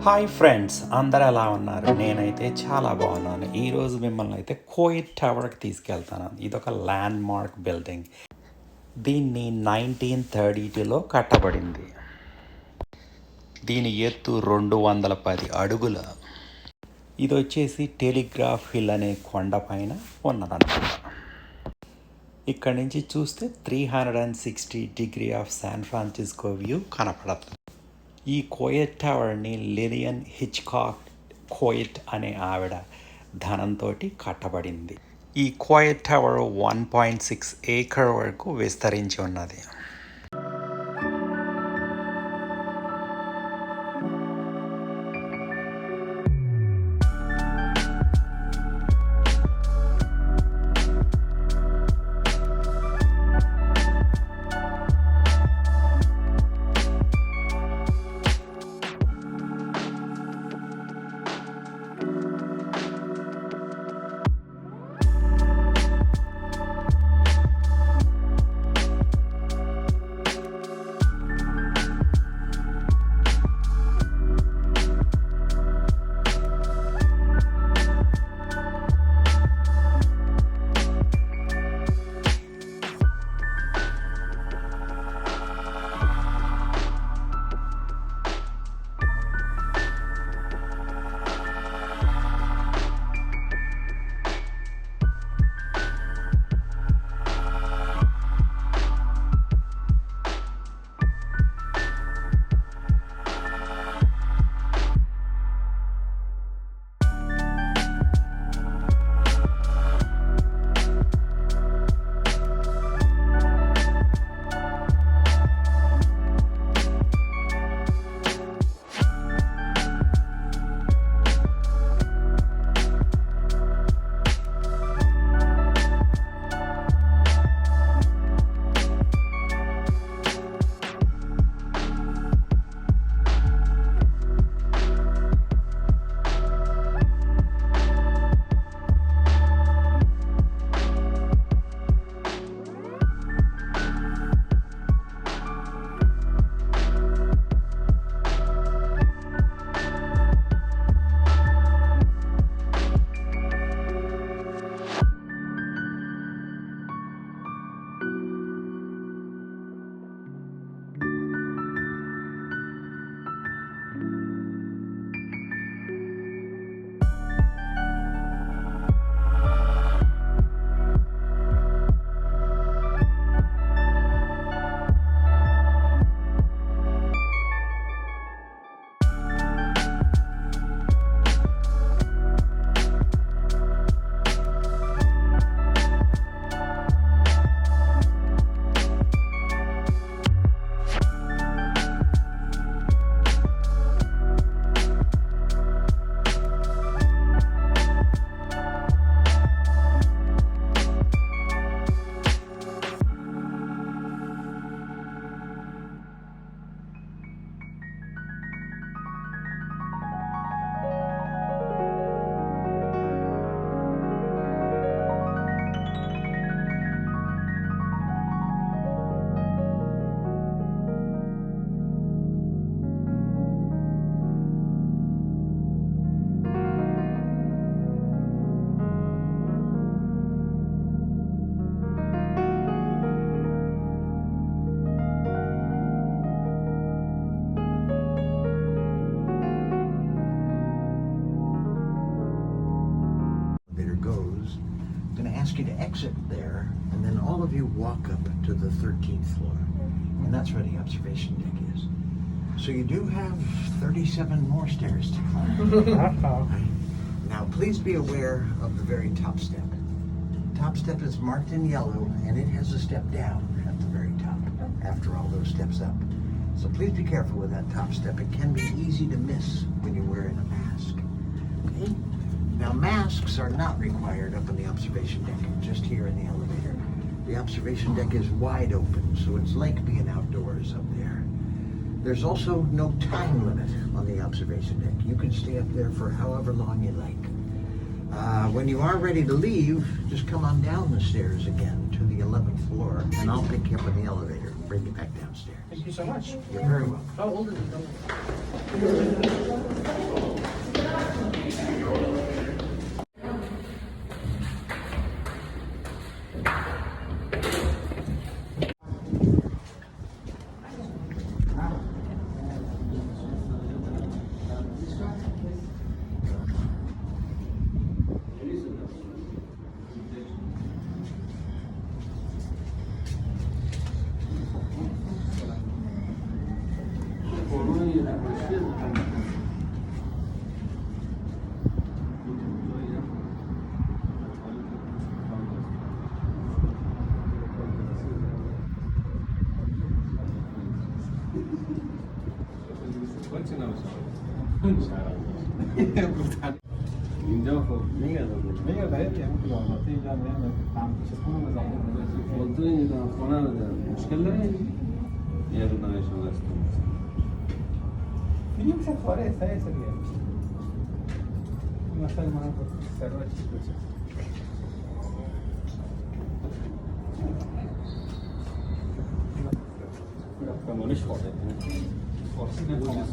Hi friends, అందరు ఎలా ఉన్నారు? నేనైతే చాలా బాగున్నాను. ఈరోజు మిమ్మల్ని అయితే కోయిట్ టవర్కి తీసుకెళ్తాను. ఇదొక ల్యాండ్ మార్క్ బిల్డింగ్. దీన్ని 1932లో కట్టబడింది. దీని ఎత్తు 210 అడుగుల. ఇది వచ్చేసి టెలిగ్రాఫ్ హిల్ అనే కొండ పైన ఉన్నదన్నమాట. ఇక్కడి నుంచి చూస్తే 360 degree of San Francisco view కనపడుతుంది. ఈ కోయిట్ టవర్ని లిలియన్ హిచ్కాక్ కోయిట్ అనే ఆవిడ ధనంతో కట్టబడింది. ఈ కోయిట్ టవర్ 1.6 ఏకర్ వరకు విస్తరించి ఉన్నది. Ask you to exit there, and then all of you walk up to the 13th floor, and that's where the observation deck is. So you do have 37 more stairs to climb. Now please be aware of the very top step. The top step is marked in yellow, and it has a step down at the very top after all those steps up. So please be careful with that top step. It can be easy to miss when you're wearing a mask. Okay? Now, masks are not required up on the observation deck, just here in the elevator. The observation deck is wide open, so it's like being outdoors up there. There's also no time limit on the observation deck. You can stay up there for however long you like. When you are ready to leave, just come on down the stairs again to the 11th floor, and I'll pick you up in the elevator and bring you back downstairs. Thank you so much. You're very welcome. How old is it? اینجا خب میگه باید یه مقدار وقتی اینجا میام کام چطور میذارم خودتون اینجا خونه رو دارم مشکل داره یه رو دانش رو دست میگم چه کاره سایه سریه مثلا من سرور چی بشه کمونش خورده فارسی نمیشه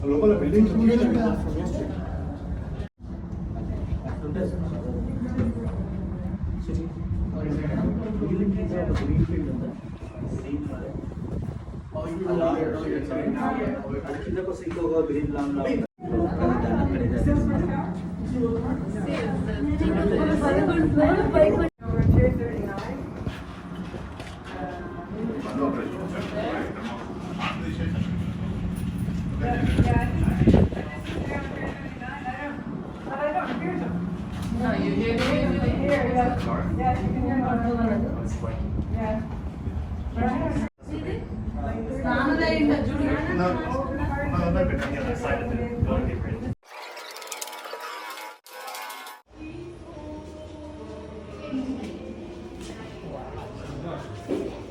Luego la película. No, you hear me? Yes, you can hear me. Yeah.